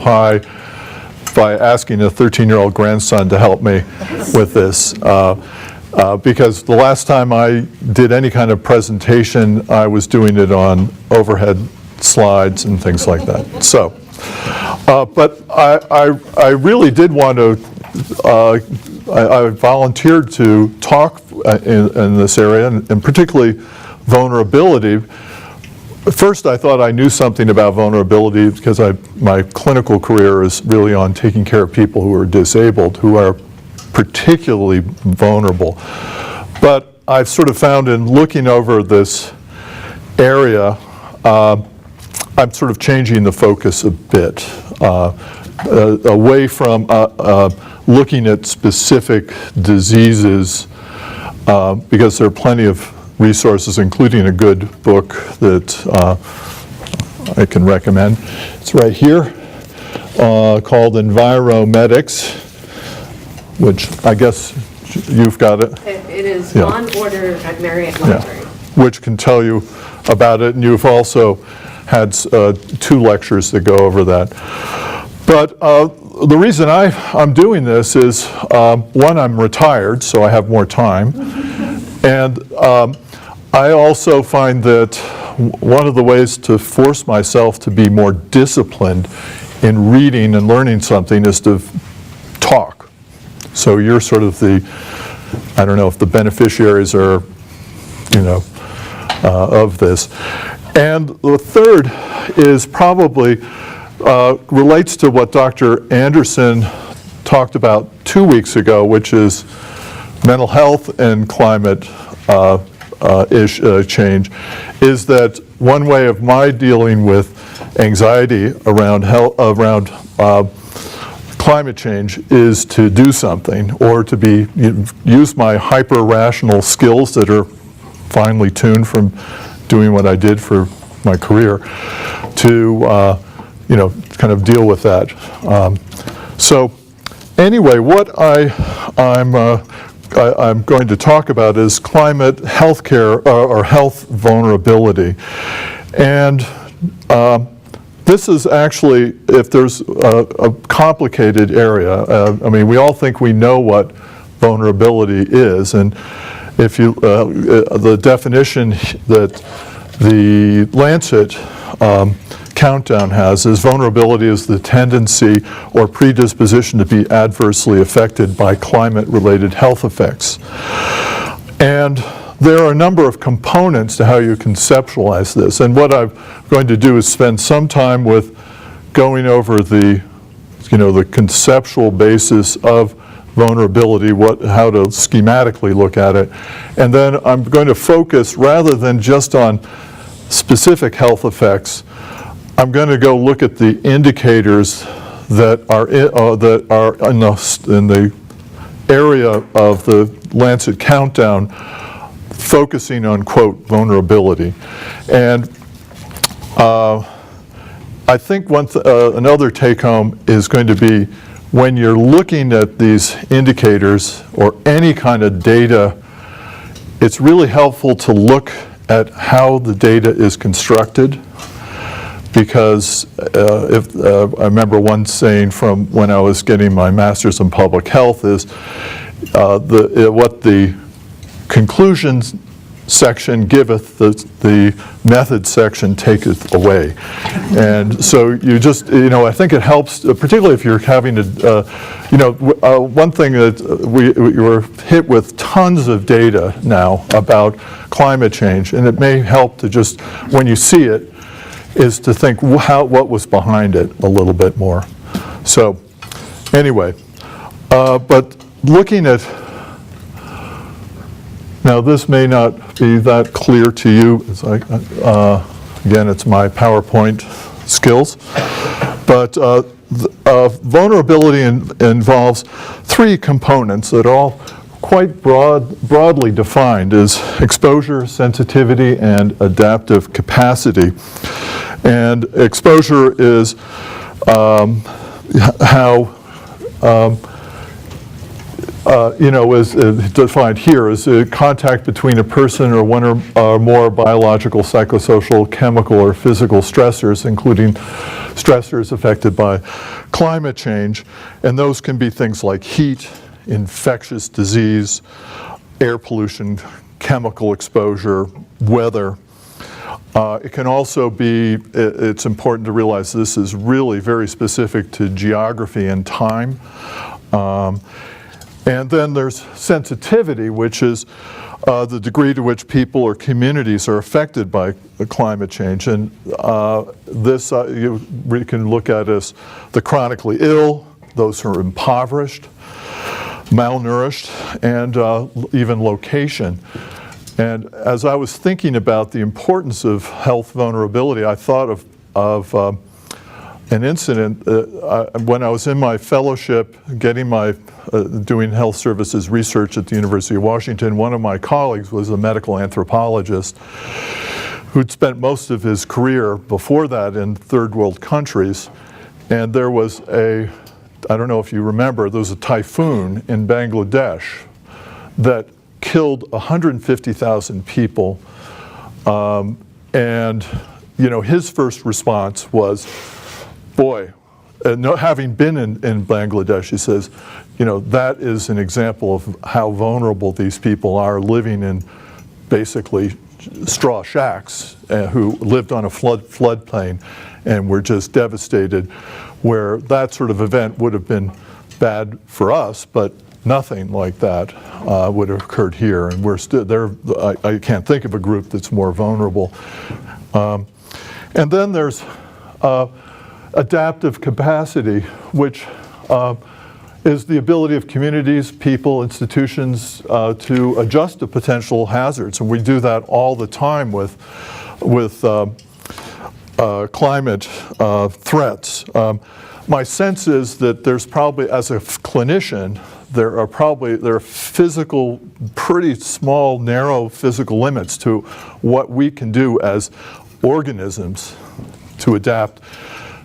pie by asking a 13-year-old grandson to help me with this. Because the last time I did any kind of presentation, I was doing it on overhead slides and things like that. So, but I really did want to, I volunteered to talk in this area, and particularly vulnerability. First, I thought I knew something about vulnerability because my clinical career is really on taking care of people who are disabled, who are particularly vulnerable. But I've sort of found in looking over this area, I'm sort of changing the focus a bit, away from looking at specific diseases, because there are plenty of resources, including a good book that I can recommend. It's right here, called EnviroMedics, which I guess you've got it. It is on order at Marriott Library. Yeah. Which can tell you about it, and you've also had 2 lectures that go over that. But the reason I'm doing this is, one, I'm retired, so I have more time, and I also find that one of the ways to force myself to be more disciplined in reading and learning something is to talk. So you're sort of the, I don't know if the beneficiaries are, of this. And the third is probably, relates to what Dr. Anderson talked about 2 weeks ago, which is mental health and climate change, is that one way of my dealing with anxiety around climate change is to do something, or to use my hyper-rational skills that are finely tuned from doing what I did for my career to kind of deal with that. So anyway, what I'm going to talk about is climate healthcare or health vulnerability. And this is actually, if there's a complicated area, I mean, we all think we know what vulnerability is, and if you, the definition that the Lancet countdown has is vulnerability is the tendency or predisposition to be adversely affected by climate-related health effects. And there are a number of components to how you conceptualize this, and what I'm going to do is spend some time with going over the, the conceptual basis of vulnerability, how to schematically look at it, and then I'm going to focus, rather than just on specific health effects, I'm going to go look at the indicators that are in the area of the Lancet countdown, focusing on, quote, vulnerability. And I think another take-home is going to be, when you're looking at these indicators or any kind of data, it's really helpful to look at how the data is constructed. Because I remember one saying from when I was getting my master's in public health is what the conclusions section giveth, the method section taketh away. And so you just, I think it helps, particularly if you're having to, one thing that we were hit with tons of data now about climate change, and it may help to just, when you see it, is to think what was behind it a little bit more. So anyway, but looking at, now this may not be that clear to you. It's like, again, it's my PowerPoint skills. But vulnerability involves 3 components that are all quite broadly defined as exposure, sensitivity, and adaptive capacity. And exposure is how is defined here as a contact between a person or one or more biological, psychosocial, chemical, or physical stressors, including stressors affected by climate change. And those can be things like heat, infectious disease, air pollution, chemical exposure, weather. It can also be, it's important to realize this is really very specific to geography and time. And then there's sensitivity, which is the degree to which people or communities are affected by climate change. And this we can look at as the chronically ill, those who are impoverished, malnourished, and even location. And as I was thinking about the importance of health vulnerability, I thought of an incident when I was in my fellowship, getting my doing health services research at the University of Washington. One of my colleagues was a medical anthropologist who'd spent most of his career before that in third world countries. And there was I don't know if you remember, there was a typhoon in Bangladesh that killed 150,000 people. And his first response was, boy, having been in Bangladesh, he says, that is an example of how vulnerable these people are living in basically straw shacks who lived on a floodplain and were just devastated, where that sort of event would have been bad for us, but nothing like that would have occurred here. And we're still there. I can't think of a group that's more vulnerable. And then there's adaptive capacity, which is the ability of communities, people, institutions to adjust to potential hazards. And we do that all the time with climate threats. My sense is that there's probably, as a clinician, there are physical, pretty small, narrow physical limits to what we can do as organisms to adapt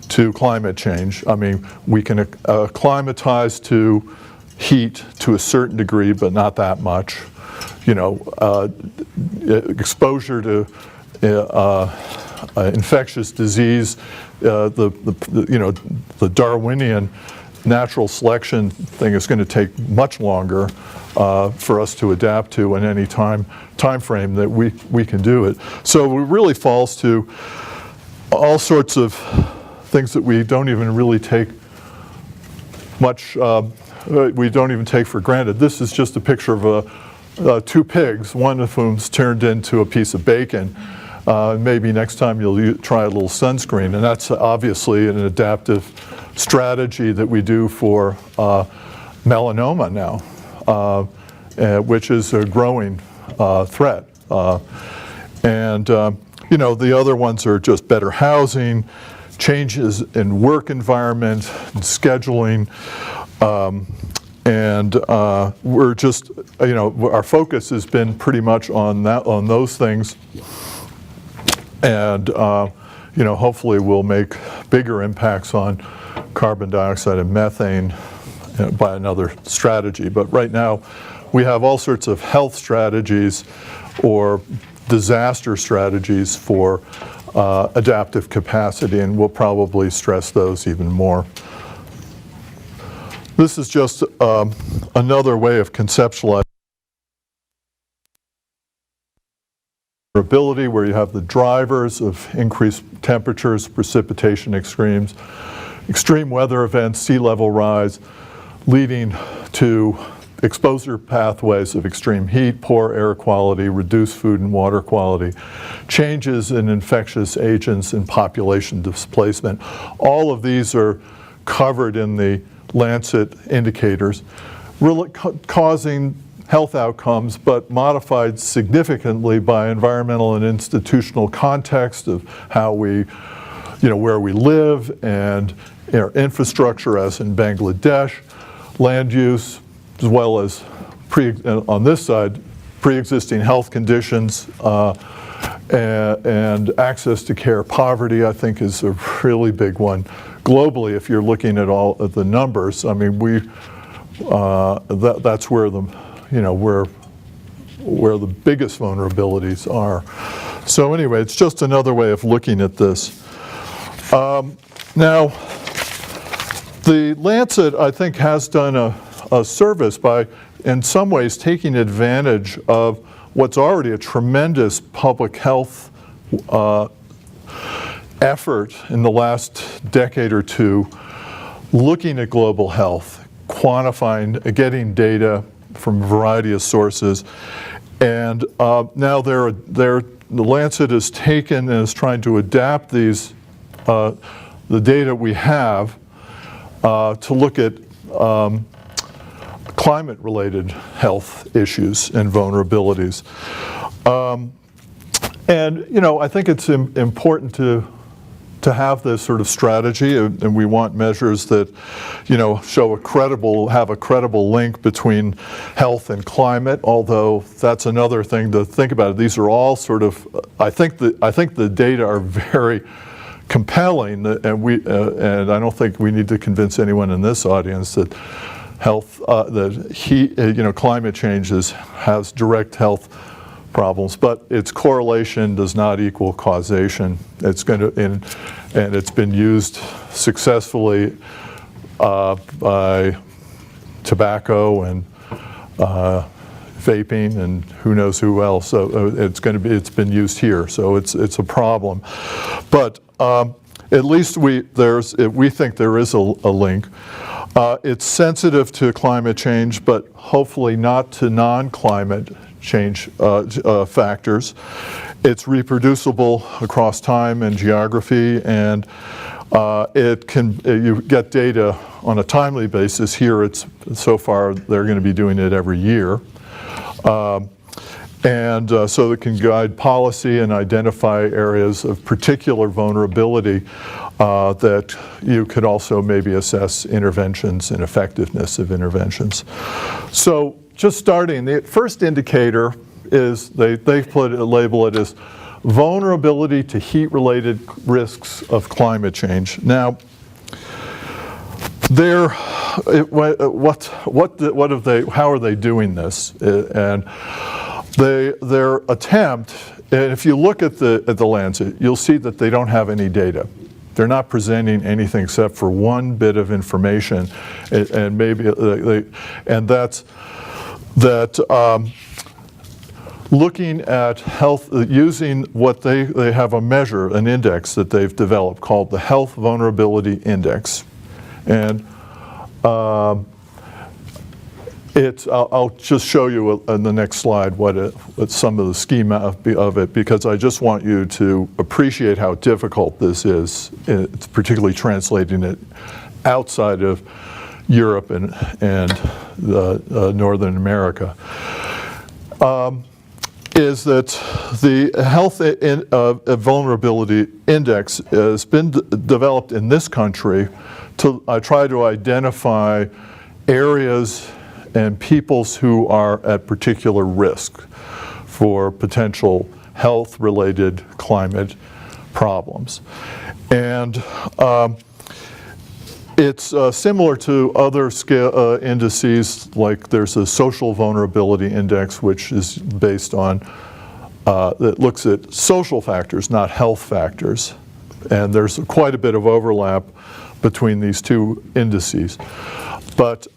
to climate change. I mean, we can acclimatize to heat to a certain degree, but not that much. Exposure to infectious disease, the Darwinian natural selection thing is going to take much longer for us to adapt to in any time frame that we can do it. So it really falls to all sorts of things that we don't even really take much, we don't even take for granted. This is just a picture of two pigs, one of whom's turned into a piece of bacon. Maybe next time you'll try a little sunscreen, and that's obviously an adaptive strategy that we do for melanoma now, which is a growing threat. The other ones are just better housing, changes in work environment, and scheduling, and we're just, our focus has been pretty much on those things, and hopefully we'll make bigger impacts on carbon dioxide and methane by another strategy. But right now we have all sorts of health strategies or disaster strategies for adaptive capacity, and we'll probably stress those even more. This is just another way of conceptualizing vulnerability, where you have the drivers of increased temperatures, precipitation extremes, extreme weather events, sea level rise, leading to exposure pathways of extreme heat, poor air quality, reduced food and water quality, changes in infectious agents, and population displacement. All of these are covered in the Lancet indicators, really causing health outcomes, but modified significantly by environmental and institutional context of how we, where we live, and our infrastructure, as in Bangladesh, land use, as well as on this side, pre-existing health conditions and access to care. Poverty, I think, is a really big one globally. If you're looking at all of the numbers, I mean, that's where the, where the biggest vulnerabilities are. So anyway, it's just another way of looking at this. Now, the Lancet, I think, has done a service by, in some ways, taking advantage of what's already a tremendous public health effort in the last decade or two, looking at global health, quantifying, getting data from a variety of sources. And now the Lancet has taken and is trying to adapt these, the data we have to look at climate-related health issues and vulnerabilities. And I think it's important to have this sort of strategy, and we want measures that, have a credible link between health and climate. Although that's another thing to think about. These are all sort of, I think the data are very compelling, and I don't think we need to convince anyone in this audience that climate change has direct health problems, but its correlation does not equal causation. It's going to, and it's been used successfully by tobacco and vaping and who knows who else. So it's been used here. So it's a problem, but at least we think there is a link. It's sensitive to climate change, but hopefully not to non-climate change factors. It's reproducible across time and geography, and you get data on a timely basis. Here, so far they're going to be doing it every year, and so it can guide policy and identify areas of particular vulnerability that you could also maybe assess interventions and effectiveness of interventions. So just starting, the first indicator is they label it as vulnerability to heat-related risks of climate change. Now, how are they doing this? And their attempt, and if you look at the Lancet, you'll see that they don't have any data. They're not presenting anything except for one bit of information, and maybe that's that looking at health, using what they have a measure, an index that they've developed called the Health Vulnerability Index. And I'll just show you in the next slide what some of the schema of it, because I just want you to appreciate how difficult this is, particularly translating it outside of Europe and Northern America. Is that the Health Vulnerability Index has been developed in this country to try to identify areas and peoples who are at particular risk for potential health-related climate problems. And it's similar to other indices, like there's a Social Vulnerability Index, which is based on, that looks at social factors, not health factors. And there's quite a bit of overlap between these two indices. But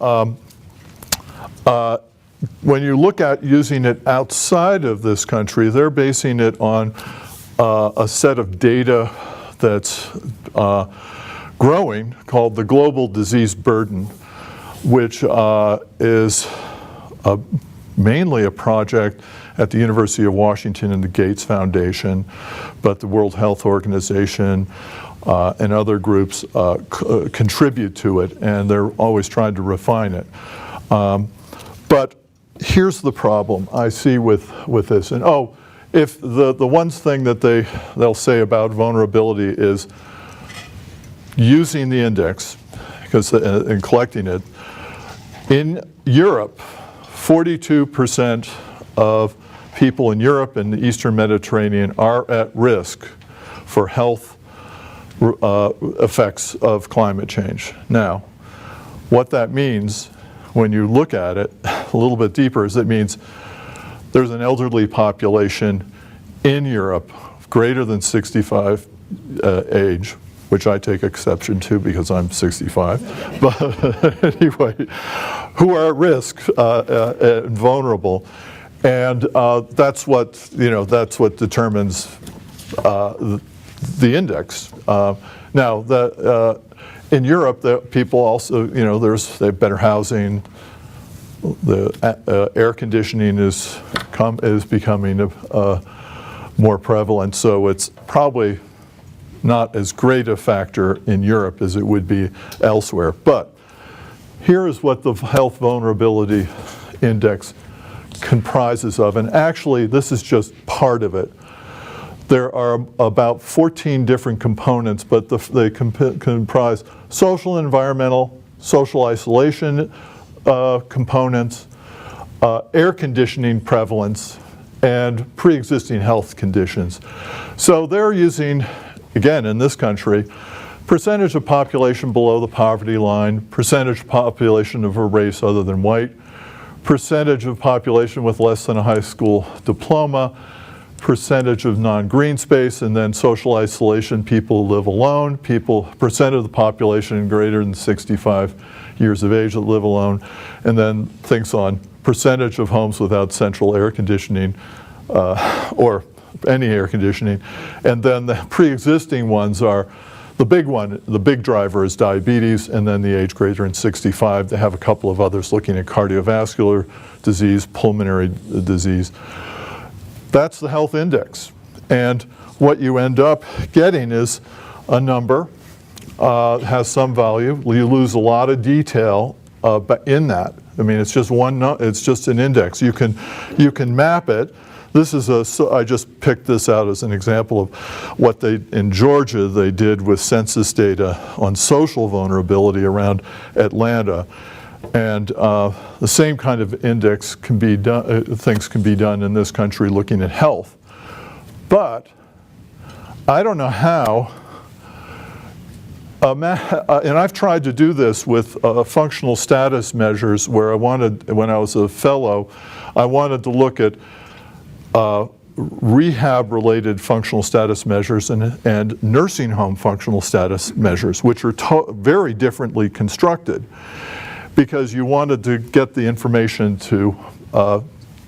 when you look at using it outside of this country, they're basing it on a set of data that's growing called the Global Disease Burden, which is mainly a project at the University of Washington and the Gates Foundation, but the World Health Organization and other groups contribute to it, and they're always trying to refine it. But here's the problem I see with this. And if the one thing that they'll say about vulnerability is using the index and collecting it. In Europe, 42% of people in Europe and the Eastern Mediterranean are at risk for health effects of climate change. Now, what that means when you look at it a little bit deeper is it means there's an elderly population in Europe greater than 65 age, which I take exception to because I'm 65, but anyway, who are at risk and vulnerable, and that's what determines the index. Now, in Europe, the people also, they have better housing. The air conditioning is becoming more prevalent, so it's probably not as great a factor in Europe as it would be elsewhere. But here is what the Health Vulnerability Index comprises of, and actually this is just part of it. There are about 14 different components, but they comprise social and environmental, social isolation components, air conditioning prevalence, and pre-existing health conditions. So they're using, again in this country, percentage of population below the poverty line, percentage of population of a race other than white, percentage of population with less than a high school diploma, percentage of non-green space, and then social isolation, people who live alone, percent of the population greater than 65 years of age that live alone, and then things on percentage of homes without central air conditioning or any air conditioning. And then the pre-existing ones are, the big driver is diabetes, and then the age greater than 65. They have a couple of others looking at cardiovascular disease, pulmonary disease. That's the health index. And what you end up getting is a number, has some value. You lose a lot of detail in that. I mean, it's just it's just an index. You can map it. This is I just picked this out as an example of what in Georgia they did with census data on social vulnerability around Atlanta. And the same kind of index can be done, things can be done in this country looking at health. But I don't know how, and I've tried to do this with functional status measures where when I was a fellow, I wanted to look at rehab-related functional status measures and nursing home functional status measures, which are very differently constructed, because you wanted to get the information to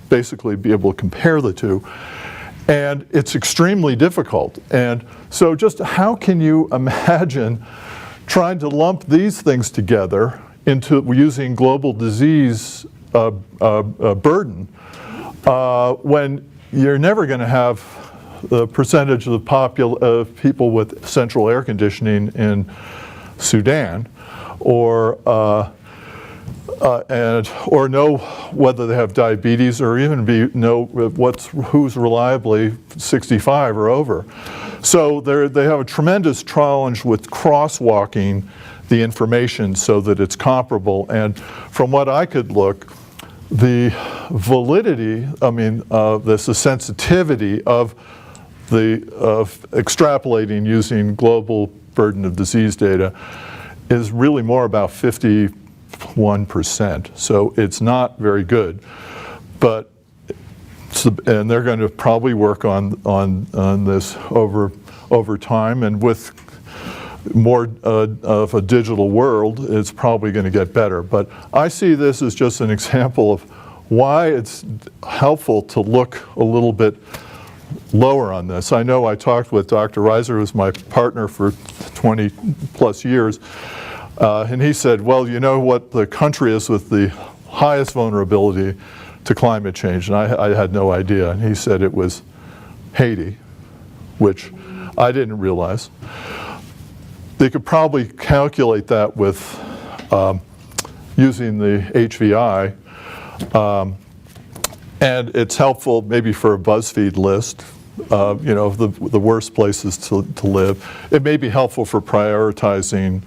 basically be able to compare the two. And it's extremely difficult. And so just how can you imagine trying to lump these things together into using global disease burden when you're never going to have the percentage of people with central air conditioning in Sudan, or know whether they have diabetes, or even know who's reliably 65 or over. So they have a tremendous challenge with crosswalking the information so that it's comparable. And from what I could look, the validity, the sensitivity of extrapolating using global burden of disease data is really more about 51%. So it's not very good, and they're going to probably work on this over time, and with more of a digital world, it's probably going to get better. But I see this as just an example of why it's helpful to look a little bit lower on this. I know I talked with Dr. Reiser, who's my partner for 20 plus years, and he said, well, you know what the country is with the highest vulnerability to climate change? And I had no idea. And he said it was Haiti, which I didn't realize. They could probably calculate that with using the HVI. And it's helpful maybe for a BuzzFeed list, of the worst places to live. It may be helpful for prioritizing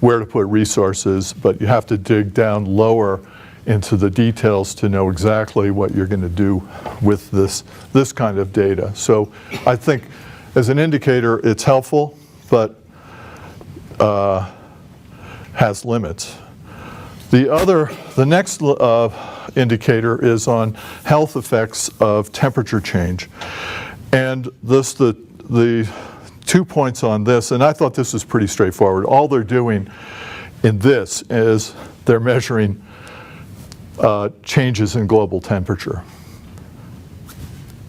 where to put resources, but you have to dig down lower into the details to know exactly what you're going to do with this kind of data. So I think as an indicator, it's helpful, but has limits. The next indicator is on health effects of temperature change. And the 2 points on this, and I thought this was pretty straightforward. All they're doing in this is they're measuring changes in global temperature.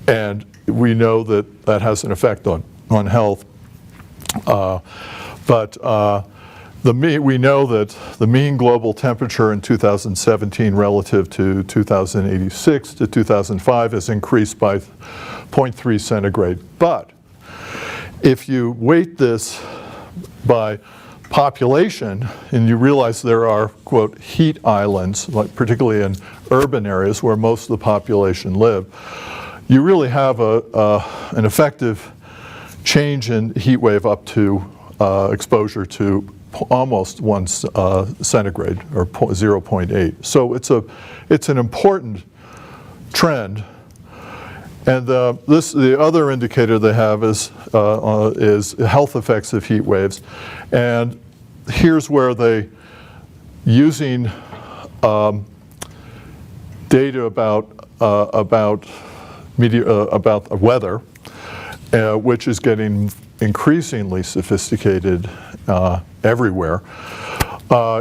And we know that that has an effect on health. We know that the mean global temperature in 2017 relative to 2086 to 2005 has increased by 0.3 centigrade. But if you weight this by population, and you realize there are, quote, heat islands, like particularly in urban areas where most of the population live, you really have an effective change in heat wave up to exposure to almost 1 centigrade, or 0.8. So it's an important trend. And the other indicator they have is health effects of heat waves. And here's where they, using data about weather, which is getting increasingly sophisticated everywhere,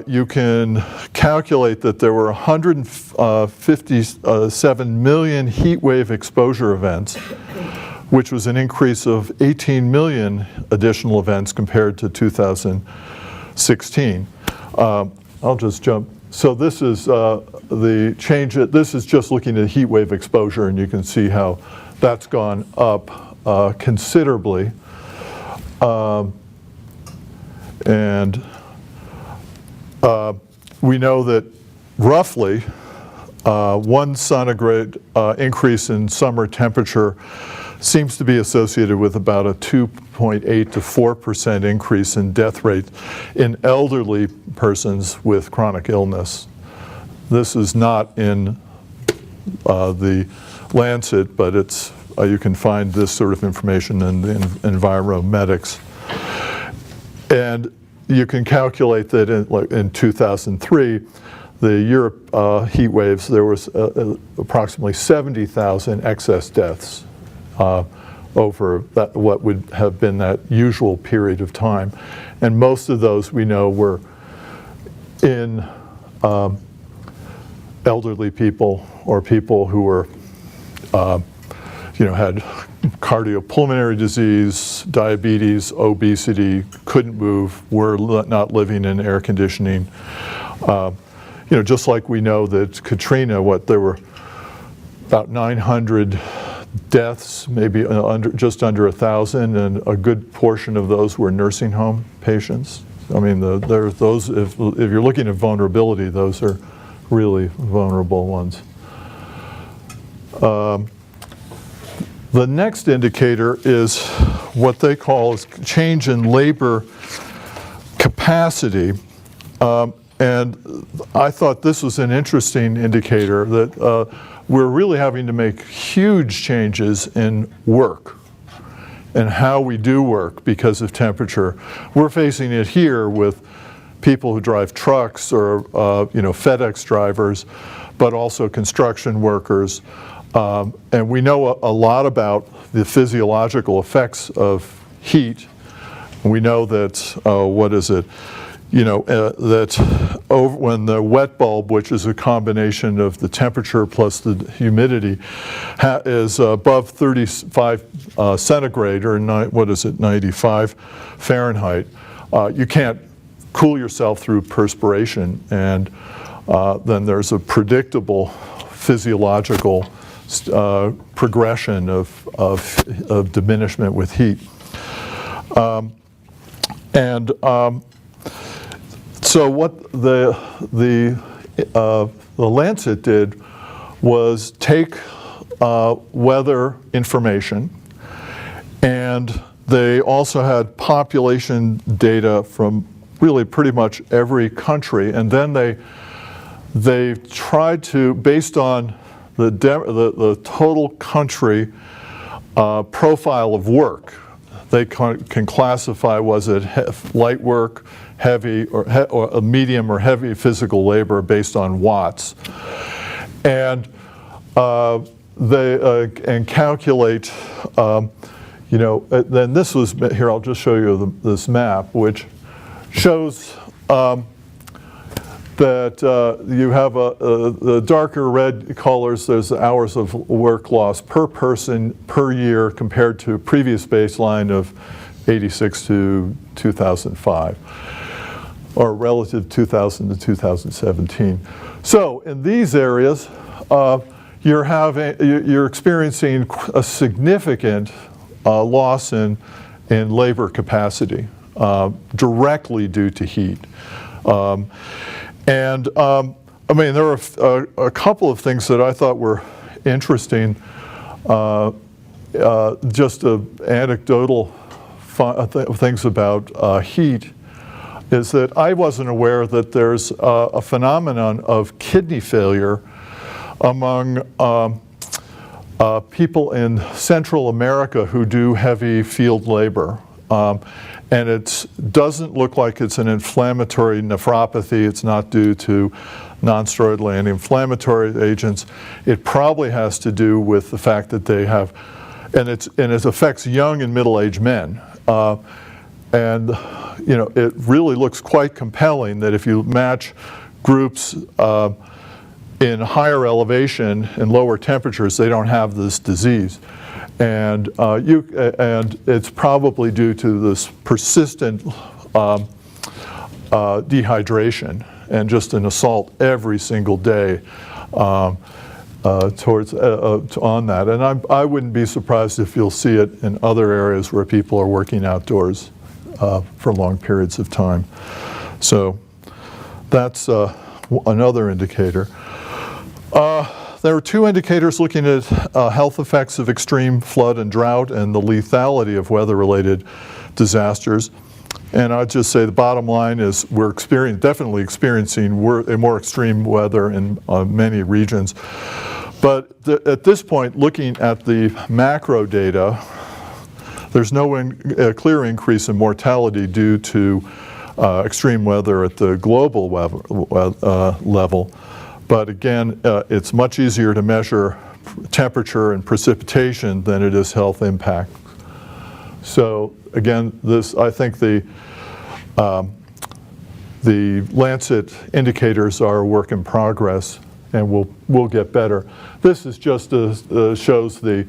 you can calculate that there were 157 million heat wave exposure events, which was an increase of 18 million additional events compared to 2016. I'll just jump. So this is the change. This is just looking at heat wave exposure, and you can see how that's gone up considerably. We know that roughly 1 centigrade increase in summer temperature seems to be associated with about a 2.8 to 4% increase in death rate in elderly persons with chronic illness. This is not in the Lancet, but it's you can find this sort of information in the EnviroMedics. And you can calculate that in 2003, the Europe heat waves, there was approximately 70,000 excess deaths over what would have been that usual period of time. And most of those we know were in elderly people or people who were, had cardiopulmonary disease, diabetes, obesity, couldn't move, were not living in air conditioning. Just like we know that Katrina, there were about 900 deaths, maybe just under 1,000, and a good portion of those were nursing home patients. I mean, there's those. If you're looking at vulnerability, those are really vulnerable ones. The next indicator is what they call is change in labor capacity. And I thought this was an interesting indicator that we're really having to make huge changes in work and how we do work because of temperature. We're facing it here with people who drive trucks or FedEx drivers, but also construction workers. And we know a lot about the physiological effects of heat. We know that, when the wet bulb, which is a combination of the temperature plus the humidity, is above 35 centigrade, or 95 Fahrenheit, you can't cool yourself through perspiration, and then there's a predictable physiological progression of diminishment with heat. So what the Lancet did was take weather information, and they also had population data from really pretty much every country, and then they tried to, based on the total country profile of work, they can classify, was it light work, heavy, or a medium or heavy physical labor based on watts. And they and calculate, then this was, here I'll just show you this map, which shows that you have the darker red colors, there's the hours of work loss per person per year compared to previous baseline of 86 to 2005, or relative 2000 to 2017. So in these areas, you're experiencing a significant loss in labor capacity directly due to heat. I mean, there are a couple of things that I thought were interesting, just anecdotal things about heat, is that I wasn't aware that there's a phenomenon of kidney failure among people in Central America who do heavy field labor. And it doesn't look like it's an inflammatory nephropathy. It's not due to non-steroidal anti-inflammatory agents. It probably has to do with the fact that they have, and it affects young and middle-aged men. And it really looks quite compelling that if you match groups in higher elevation and lower temperatures, they don't have this disease. And it's probably due to this persistent dehydration and just an assault every single day on that. And I wouldn't be surprised if you'll see it in other areas where people are working outdoors for long periods of time. So that's another indicator. There are two indicators looking at health effects of extreme flood and drought and the lethality of weather-related disasters. And I'd just say the bottom line is we're definitely experiencing more extreme weather in many regions. But at this point, looking at the macro data, there's no clear increase in mortality due to extreme weather at the global level. But again, it's much easier to measure temperature and precipitation than it is health impact. So again, I think the Lancet indicators are a work in progress, and we'll get better. This is just shows the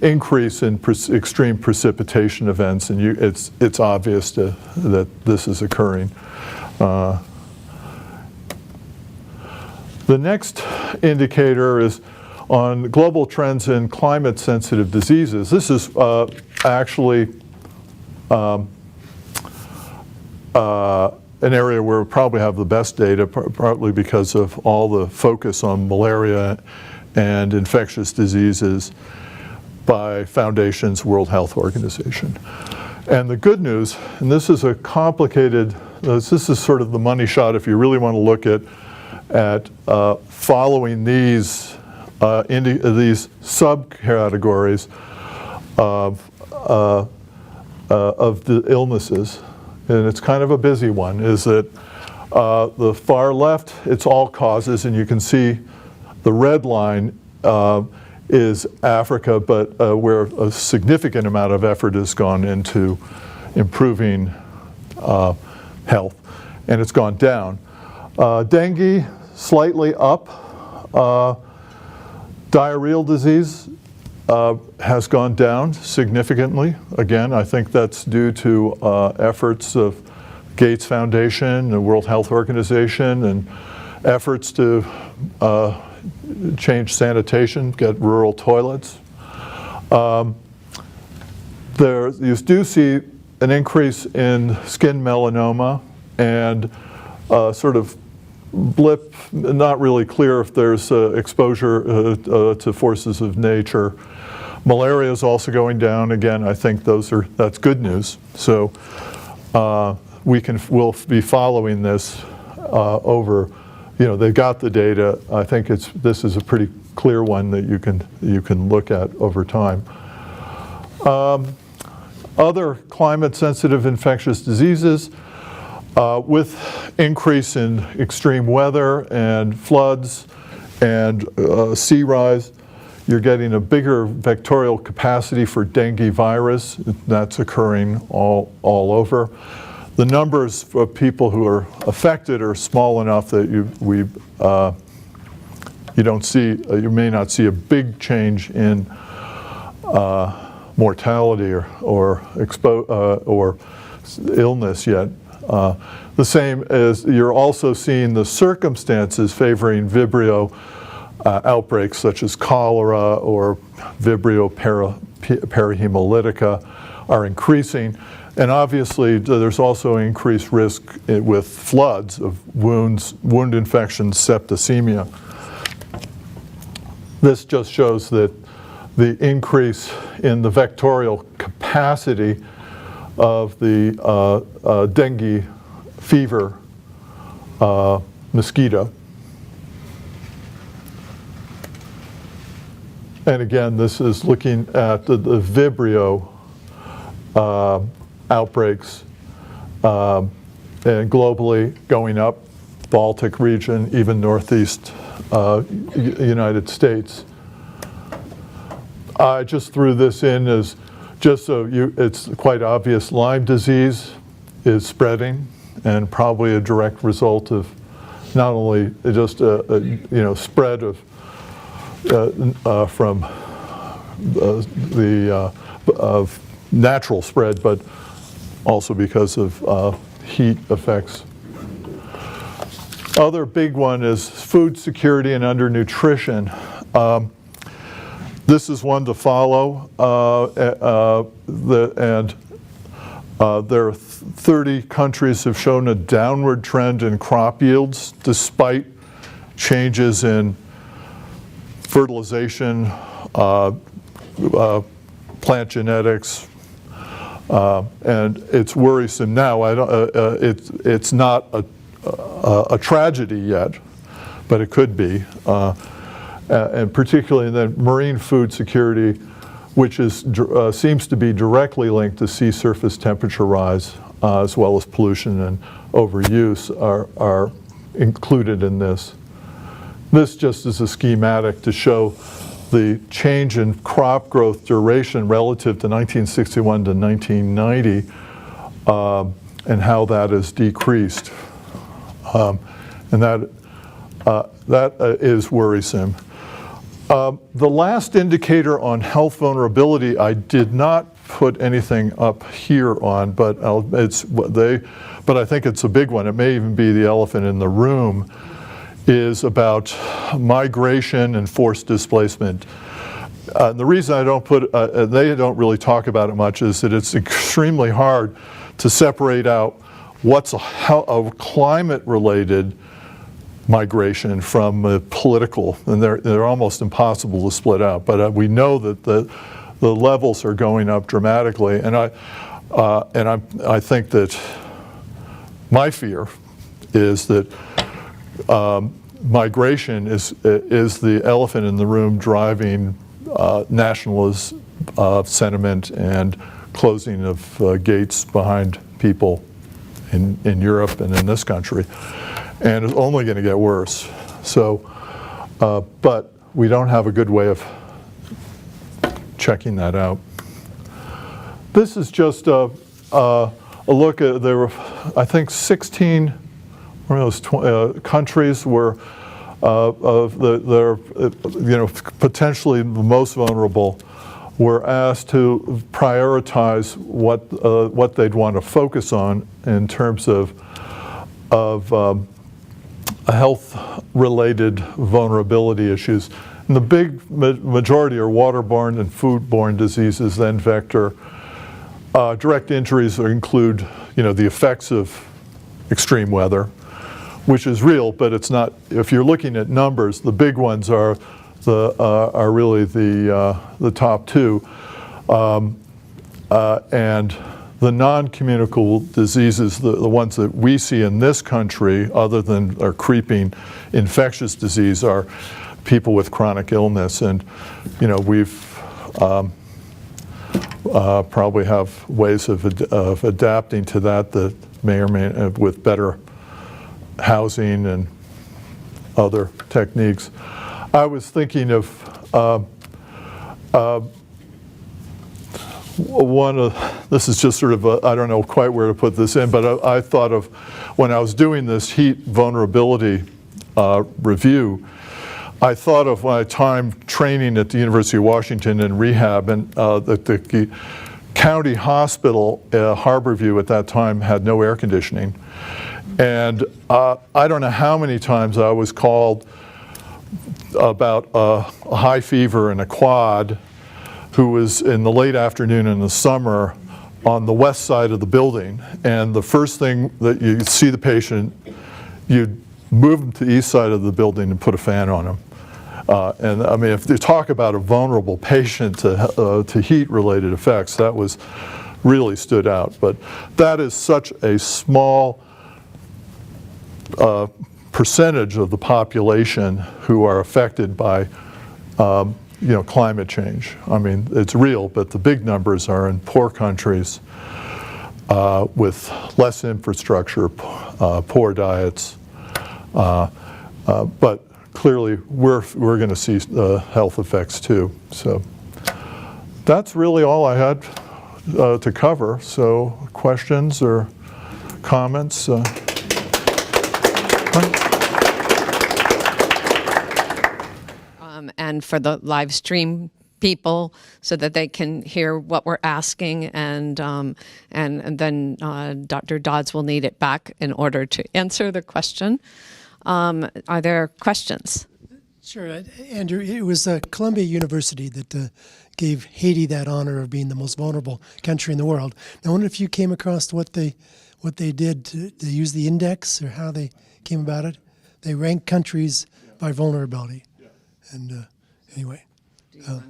increase in extreme precipitation events, and it's obvious that this is occurring. The next indicator is on global trends in climate-sensitive diseases. This is actually an area where we probably have the best data, partly because of all the focus on malaria and infectious diseases by foundations, World Health Organization. And the good news, and this is a complicated, this is sort of the money shot if you really want to look at following these subcategories of the illnesses, and it's kind of a busy one, is that the far left, it's all causes, and you can see the red line is Africa, but where a significant amount of effort has gone into improving health, and it's gone down. Dengue, slightly up. Diarrheal disease has gone down significantly. Again, I think that's due to efforts of Gates Foundation, the World Health Organization, and efforts to change sanitation, get rural toilets. You do see an increase in skin melanoma and sort of blip, not really clear if there's exposure to forces of nature. Malaria is also going down. Again, I think that's good news. So we'll be following this over. They've got the data. I think this is a pretty clear one that you can look at over time. Other climate-sensitive infectious diseases, with increase in extreme weather and floods and sea rise, you're getting a bigger vectorial capacity for dengue virus. That's occurring all over. The numbers of people who are affected are small enough that you may not see a big change in mortality or illness yet. The same as you're also seeing the circumstances favoring Vibrio outbreaks such as cholera or Vibrio parahemolytica are increasing. And obviously there's also increased risk with floods of wound infections, septicemia. This just shows that the increase in the vectorial capacity of the dengue fever mosquito. And again, this is looking at the Vibrio outbreaks and globally going up, Baltic region, even Northeast United States. I just threw this in as just so it's quite obvious Lyme disease is spreading and probably a direct result of not only just a spread of from of natural spread, but also because of heat effects. Other big one is food security and undernutrition. This is one to follow, there are 30 countries have shown a downward trend in crop yields despite changes in fertilization, plant genetics, and it's worrisome now. It's not a tragedy yet, but it could be. And particularly in the marine food security, which is, seems to be directly linked to sea surface temperature rise, as well as pollution and overuse are included in this. This just is a schematic to show the change in crop growth duration relative to 1961 to 1990 and how that has decreased. And that is worrisome. The last indicator on health vulnerability, I did not put anything up here on, but I think it's a big one. It may even be the elephant in the room, is about migration and forced displacement. The reason I don't put, they don't really talk about it much, is that it's extremely hard to separate out what's a climate-related migration from political, and they're almost impossible to split out. But we know that the levels are going up dramatically, and I think that my fear is that migration is the elephant in the room driving nationalist sentiment and closing of gates behind people in Europe and in this country. And it's only going to get worse. So, but we don't have a good way of checking that out. This is just a look at, there were, I think, 16 countries where potentially the most vulnerable were asked to prioritize what they'd want to focus on in terms of health-related vulnerability issues. And the big majority are waterborne and foodborne diseases, then vector. Direct injuries include, the effects of extreme weather, which is real, but it's not. If you're looking at numbers, the big ones are really the top two, and the non-communicable diseases, the ones that we see in this country, other than our creeping infectious disease, are people with chronic illness. And we've probably have ways of adapting to that may or may, with better housing and other techniques. I was thinking of this is just sort of I don't know quite where to put this in, but I thought of when I was doing this heat vulnerability review, I thought of my time training at the University of Washington in rehab, and the county hospital, Harborview at that time, had no air conditioning. And I don't know how many times I was called about a high fever and a quad who was in the late afternoon in the summer on the west side of the building. And the first thing that you see the patient, you'd move them to the east side of the building and put a fan on them. And I mean, if you talk about a vulnerable patient to heat-related effects, that was really stood out. But that is such a small percentage of the population who are affected by climate change. I mean, it's real, but the big numbers are in poor countries with less infrastructure, poor diets. But clearly, we're going to see health effects too. So that's really all I had to cover. So questions or comments? And for the live stream people, so that they can hear what we're asking, and then Dr. Dodds will need it back in order to answer the question. Are there questions? Sure, Andrew. It was Columbia University that gave Haiti that honor of being the most vulnerable country in the world. I wonder if you came across what they did to use the index, or how they came about it. They ranked countries by vulnerability. And anyway, other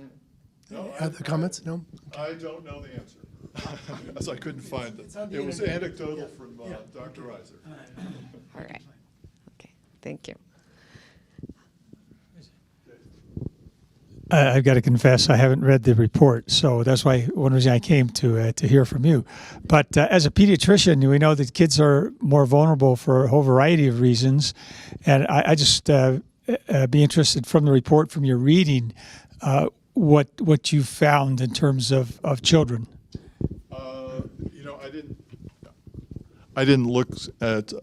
comments? No? I don't know the answer, as I couldn't find it. It was anecdotal from Dr. Reiser. All right. Okay. Thank you. I've got to confess, I haven't read the report, so that's why one reason I came to hear from you. But as a pediatrician, we know that kids are more vulnerable for a whole variety of reasons, and I just be interested from the report, from your reading, what you found in terms of children. I didn't look at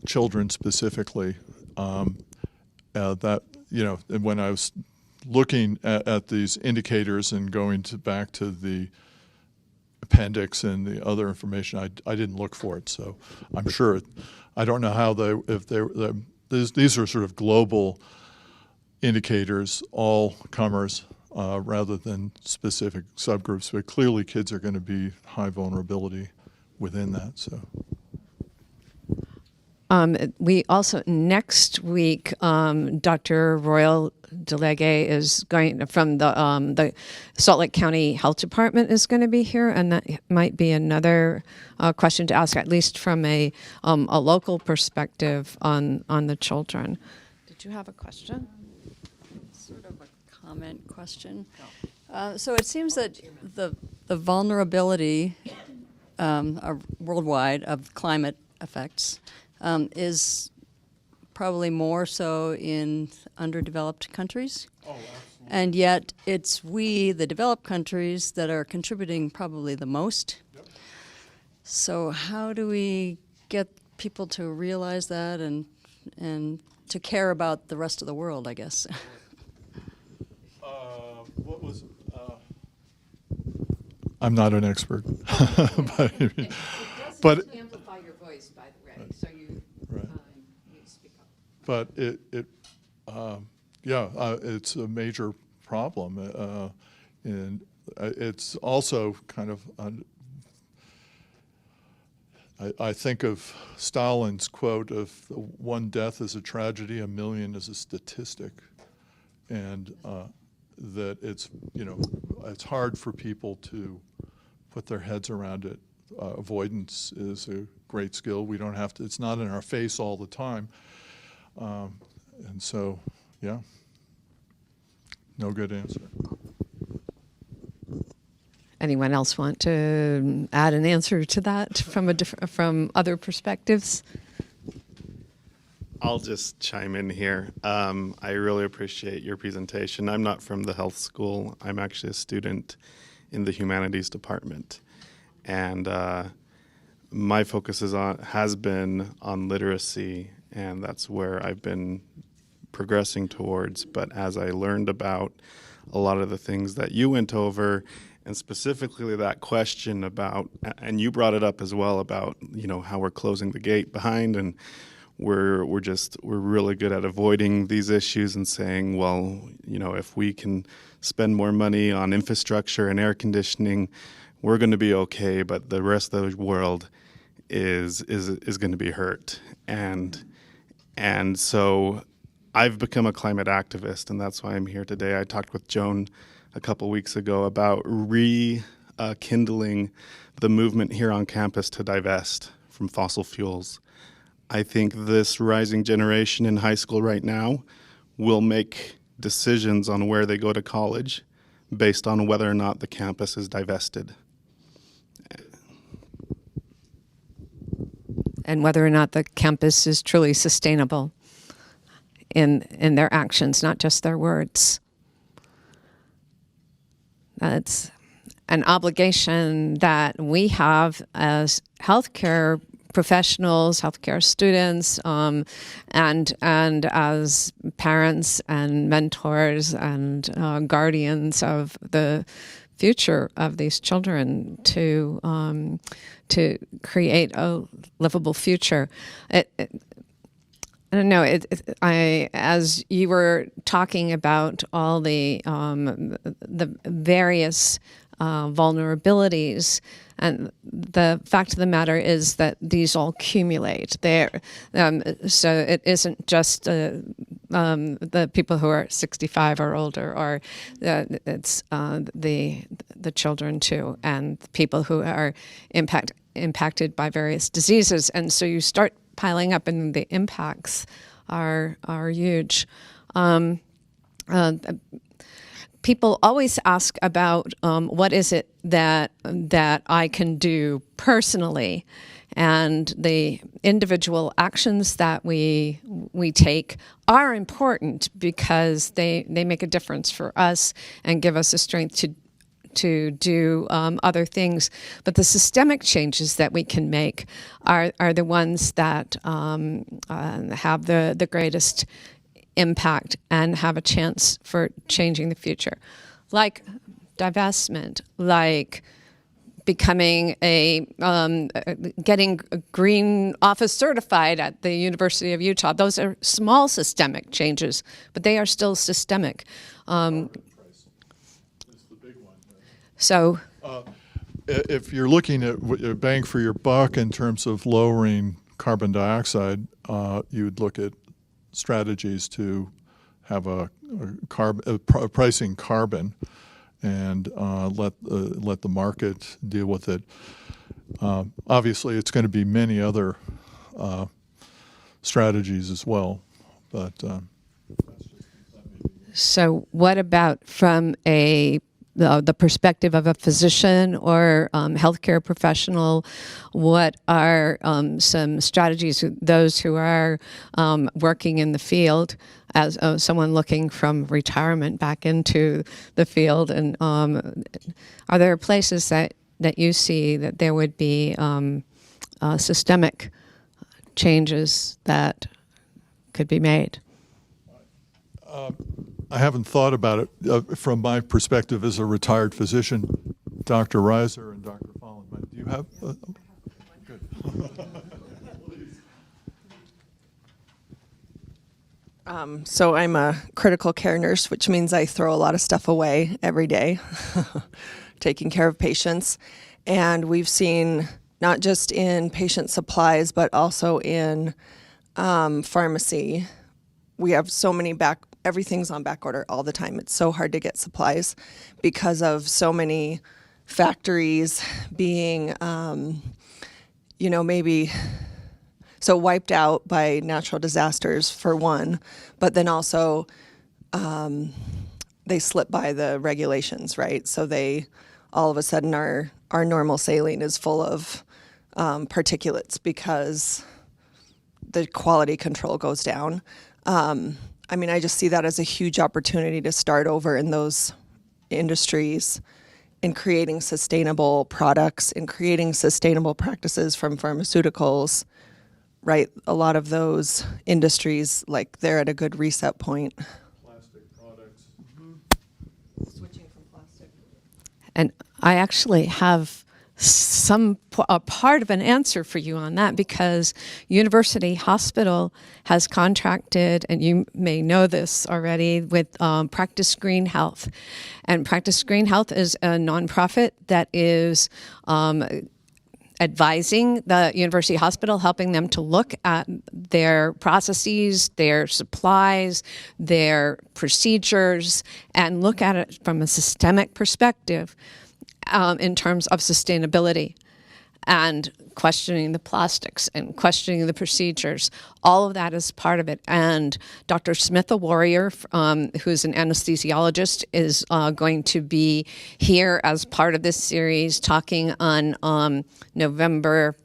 children specifically. When I was looking at these indicators and going back to the appendix and the other information, I didn't look for it. So I'm sure I don't know how these are sort of global indicators, all comers, rather than specific subgroups. But clearly, kids are going to be high vulnerability within that. So. We also, next week, Dr. Royal Delege is going from the Salt Lake County Health Department is going to be here, and that might be another question to ask, at least from a local perspective on the children. Did you have a question? Sort of a comment question. So it seems that the vulnerability worldwide of climate effects is probably more so in underdeveloped countries. Oh, absolutely. And yet it's we, the developed countries, that are contributing probably the most. Yep. So how do we get people to realize that and to care about the rest of the world, I guess? What was? I'm not an expert, but amplify your voice, by the way, so you speak up. But it's a major problem, and it's also kind of. I think of Stalin's quote of "one death is a tragedy, a million is a statistic," and that it's hard for people to put their heads around it. Avoidance is a great skill. We don't have to. It's not in our face all the time, and so no good answer. Anyone else want to add an answer to that from other perspectives? I'll just chime in here. I really appreciate your presentation. I'm not from the health school. I'm actually a student in the humanities department. And my focus has been on literacy, and that's where I've been progressing towards. But as I learned about a lot of the things that you went over, and specifically that question about, and you brought it up as well about, how we're closing the gate behind, and we're really good at avoiding these issues and saying, well, if we can spend more money on infrastructure and air conditioning, we're going to be okay, but the rest of the world is going to be hurt. And so I've become a climate activist, and that's why I'm here today. I talked with Joan a couple weeks ago about rekindling the movement here on campus to divest from fossil fuels. I think this rising generation in high school right now will make decisions on where they go to college based on whether or not the campus is divested. And whether or not the campus is truly sustainable in their actions, not just their words. That's an obligation that we have as healthcare professionals, healthcare students, and as parents and mentors and guardians of the future of these children to create a livable future. I don't know. As you were talking about all the various vulnerabilities, and the fact of the matter is that these all accumulate there. So it isn't just the people who are 65 or older, or it's the children too, and people who are impacted by various diseases. And so you start piling up, and the impacts are huge. People always ask about what is it that I can do personally, and the individual actions that we take are important because they make a difference for us and give us the strength to do other things. But the systemic changes that we can make are the ones that have the greatest impact and have a chance for changing the future, like divestment, like becoming getting a green office certified at the University of Utah. Those are small systemic changes, but they are still systemic. So if you're looking at your bang for your buck in terms of lowering carbon dioxide, you would look at strategies to have a pricing carbon and let the market deal with it. Obviously, it's going to be many other strategies as well, but so what about from the perspective of a physician or healthcare professional? What are some strategies those who are working in the field as someone looking from retirement back into the field? And are there places that you see that there would be systemic changes that could be made? I haven't thought about it from my perspective as a retired physician, Dr. Reiser and Dr. Fallon. But do you have? Good. So I'm a critical care nurse, which means I throw a lot of stuff away every day, taking care of patients. And we've seen not just in patient supplies, but also in pharmacy. We have so many everything's on back order all the time. It's so hard to get supplies because of so many factories being, maybe so wiped out by natural disasters for one, but then also they slip by the regulations, right? So they all of a sudden our normal saline is full of particulates because the quality control goes down. I mean, I just see that as a huge opportunity to start over in those industries, in creating sustainable products, in creating sustainable practices from pharmaceuticals, right? A lot of those industries, like, they're at a good reset point. Plastic products. Switching from plastic. And I actually have a part of an answer for you on that, because University Hospital has contracted, and you may know this already, with Practice Green Health. And Practice Green Health is a nonprofit that is advising the University Hospital, helping them to look at their processes, their supplies, their procedures, and look at it from a systemic perspective in terms of sustainability, and questioning the plastics and questioning the procedures. All of that is part of it. And Dr. Smith, a warrior, who's an anesthesiologist, is going to be here as part of this series talking on November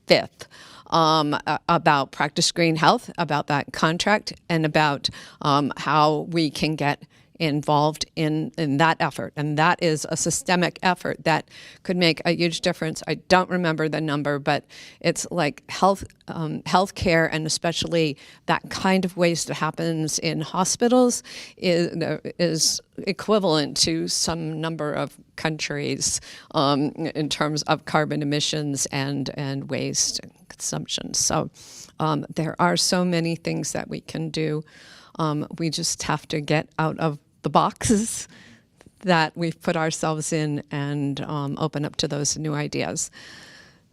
5th. About Practice Green Health, about that contract, and about how we can get involved in that effort. And that is a systemic effort that could make a huge difference. I don't remember the number, but it's like healthcare, and especially that kind of waste that happens in hospitals is equivalent to some number of countries in terms of carbon emissions and waste and consumption. So there are so many things that we can do. We just have to get out of the boxes that we've put ourselves in and open up to those new ideas.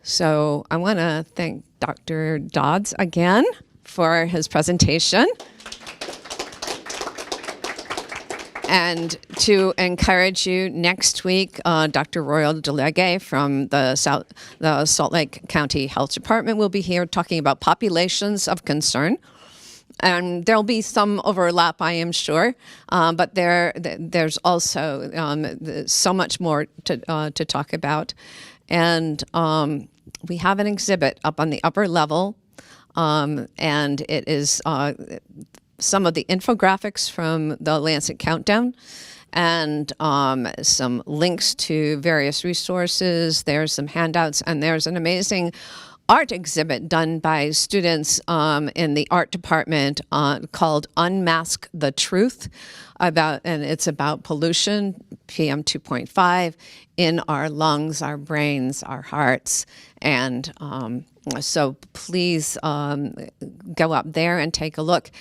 So I want to thank Dr. Dodds again for his presentation, and to encourage you, next week, Dr. Royal Delege from the Salt Lake County Health Department will be here talking about populations of concern. And there'll be some overlap, I am sure, but there's also so much more to talk about. And we have an exhibit up on the upper level, and it is some of the infographics from the Lancet Countdown, and some links to various resources. There's some handouts, and there's an amazing art exhibit done by students in the art department called Unmask the Truth, and it's about pollution, PM 2.5, in our lungs, our brains, our hearts. And so please go up there and take a look.